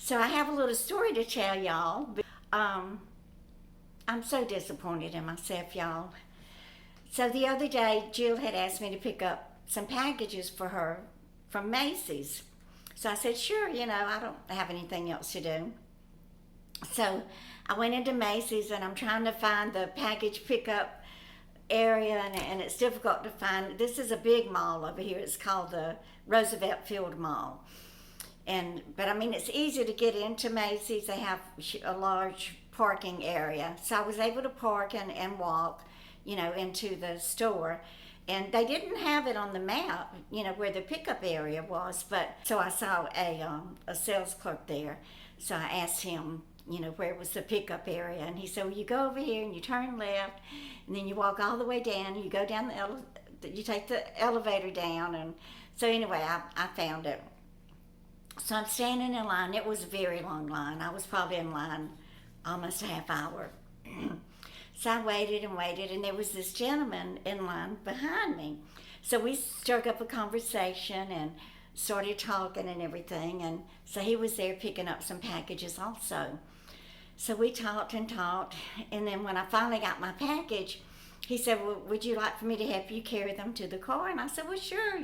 So I have a little story to tell y'all. Um, I'm so disappointed in myself, y'all. So the other day, Jill had asked me to pick up some packages for her from Macy's. So I said, sure, I don't have anything else to do. So I went into Macy's and I'm trying to find the package pickup area, and it's difficult to find. This is a big mall over here. It's called the Roosevelt Field Mall. But I mean, it's easy to get into Macy's. They have a large parking area, so I was able to park and walk, into the store. And they didn't have it on the map, where the pickup area was. But so I saw a sales clerk there. So I asked him, where was the pickup area, and he said, well, you go over here and you turn left, and then you walk all the way down. You go down you take the elevator down, and so anyway, I found it. So I'm standing in line. It was a very long line. I was probably in line almost a half hour. So I waited and waited, and there was this gentleman in line behind me. So we struck up a conversation and started talking and everything. And so he was there picking up some packages also. So we talked and talked. And then when I finally got my package, he said, well, would you like for me to help you carry them to the car? And I said, well, sure.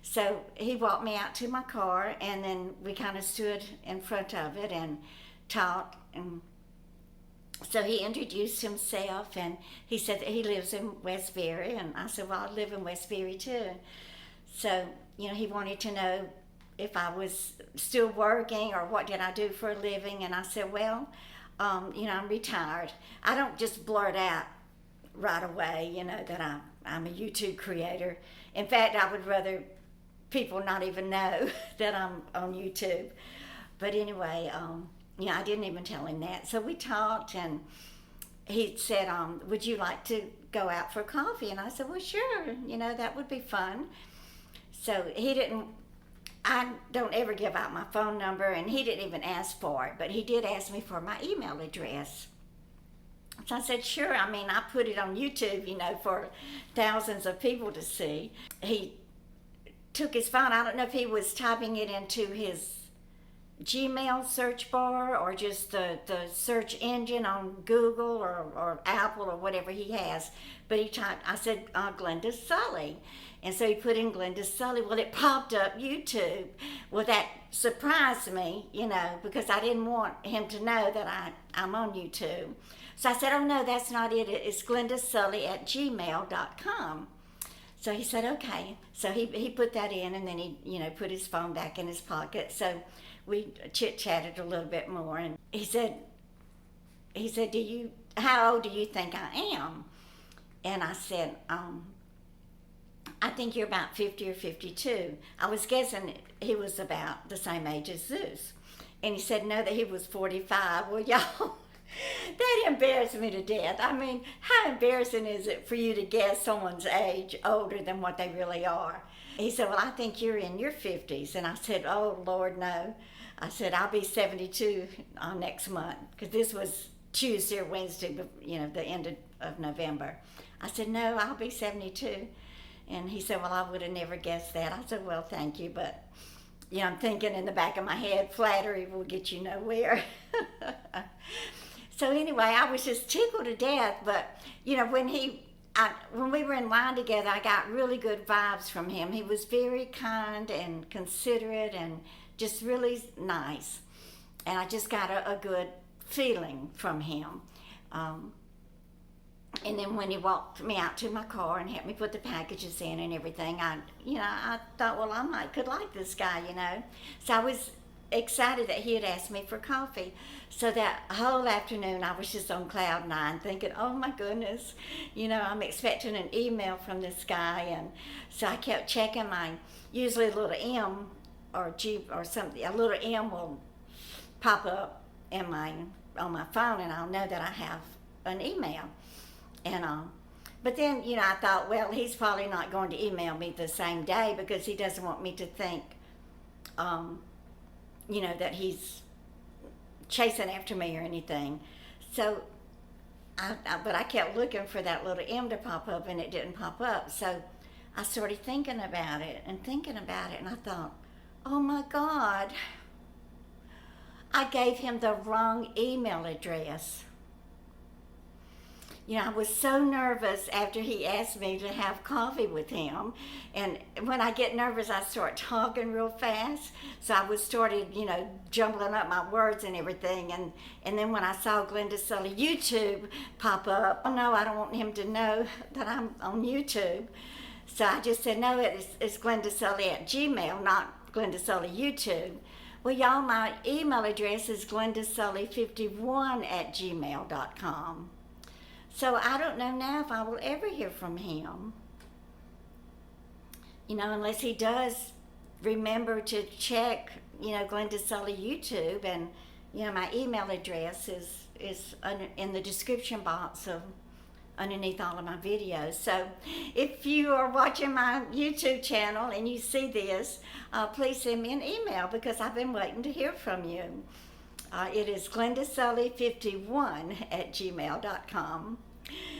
So he walked me out to my car, and then we kind of stood in front of it and talked. And so he introduced himself, and he said that he lives in Westbury, and I said, well, I live in Westbury too. So, he wanted to know if I was still working or what did I do for a living, and I said, well, I'm retired. I don't just blurt out right away, that I'm a YouTube creator. In fact, I would rather people not even know that I'm on YouTube. But anyway, I didn't even tell him that. So we talked, and he said, would you like to go out for coffee? And I said, well, sure, that would be fun. So I don't ever give out my phone number, and he didn't even ask for it, but he did ask me for my email address. So I said, sure. I mean, I put it on YouTube, for thousands of people to see. He took his phone. I don't know if he was typing it into his Gmail search bar or just the search engine on Google or Apple or whatever he has. But he typed, I said, Glenda Sully. And so he put in Glenda Sully. Well, it popped up YouTube. Well, that surprised me, because I didn't want him to know that I'm on YouTube. So I said, oh, no, that's not it. It's glendasully@gmail.com. So he said, okay. So he put that in, and then he, put his phone back in his pocket. So we chit-chatted a little bit more, and he said, how old do you think I am? And I said, I think you're about 50 or 52. I was guessing he was about the same age as Zeus. And he said, no, that he was 45. Well, y'all, that embarrassed me to death. I mean, how embarrassing is it for you to guess someone's age older than what they really are? He said, well, I think you're in your 50s. And I said, oh, Lord, no. I said, I'll be 72 next month, because this was Tuesday or Wednesday, the end of November. I said, no, I'll be 72. And he said, well, I would have never guessed that. I said, well, thank you, but, I'm thinking in the back of my head, flattery will get you nowhere. So anyway, I was just tickled to death, but, when we were in line together, I got really good vibes from him. He was very kind and considerate and just really nice. And I just got a good feeling from him. And then when he walked me out to my car and helped me put the packages in and everything, I thought, well, could like this guy, So I was excited that he had asked me for coffee. So that whole afternoon, I was just on cloud nine, thinking, oh my goodness, I'm expecting an email from this guy. And so I kept checking usually a little M or G or something, a little M will pop up on my phone, and I'll know that I have an email. And but then, I thought, well, he's probably not going to email me the same day, because he doesn't want me to think, that he's chasing after me or anything. So, but I kept looking for that little M to pop up, and it didn't pop up. So I started thinking about it, and I thought, oh my God, I gave him the wrong email address. You know, I was so nervous after he asked me to have coffee with him. And when I get nervous, I start talking real fast. So I was started, jumbling up my words and everything. And then when I saw Glenda Sully YouTube pop up, oh no, I don't want him to know that I'm on YouTube. So I just said, no, it's Glenda Sully at Gmail, not Glenda Sully YouTube. Well, y'all, my email address is glendasully51 at gmail.com. So I don't know now if I will ever hear from him. Unless he does remember to check, Glenda Sully YouTube. And, my email address is in the description box underneath all of my videos. So if you are watching my YouTube channel and you see this, please send me an email because I've been waiting to hear from you. It is glendasully51 at gmail.com.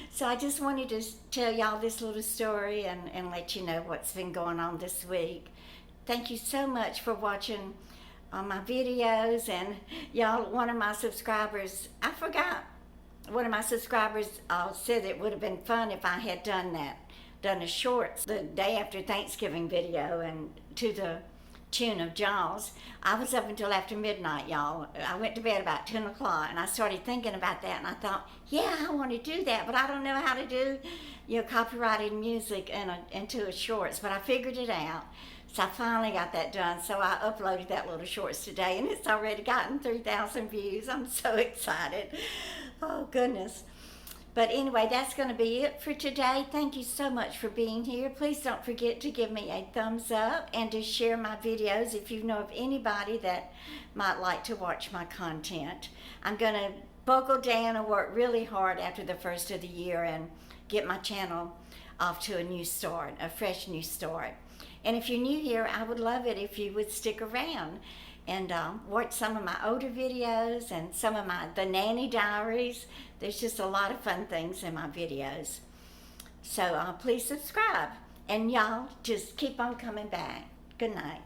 So I just wanted to tell y'all this little story and let you know what's been going on this week. Thank you so much for watching my videos. And y'all, one of my subscribers, I forgot, one of my subscribers said it would have been fun if I had done a shorts the day after Thanksgiving video and to the tune of Jaws. I was up until after midnight, y'all. I went to bed about 10 o'clock and I started thinking about that and I thought, yeah, I want to do that, but I don't know how to do, copyrighted music into a shorts, but I figured it out. So I finally got that done. So I uploaded that little shorts today and it's already gotten 3,000 views. I'm so excited. Oh, goodness. But anyway, that's going to be it for today. Thank you so much for being here. Please don't forget to give me a thumbs up and to share my videos if you know of anybody that might like to watch my content. I'm going to buckle down and work really hard after the first of the year and get my channel off to a new start, a fresh new start. And if you're new here, I would love it if you would stick around and watch some of my older videos and some of the nanny diaries. There's just a lot of fun things in my videos. So please subscribe. And y'all, just keep on coming back. Good night.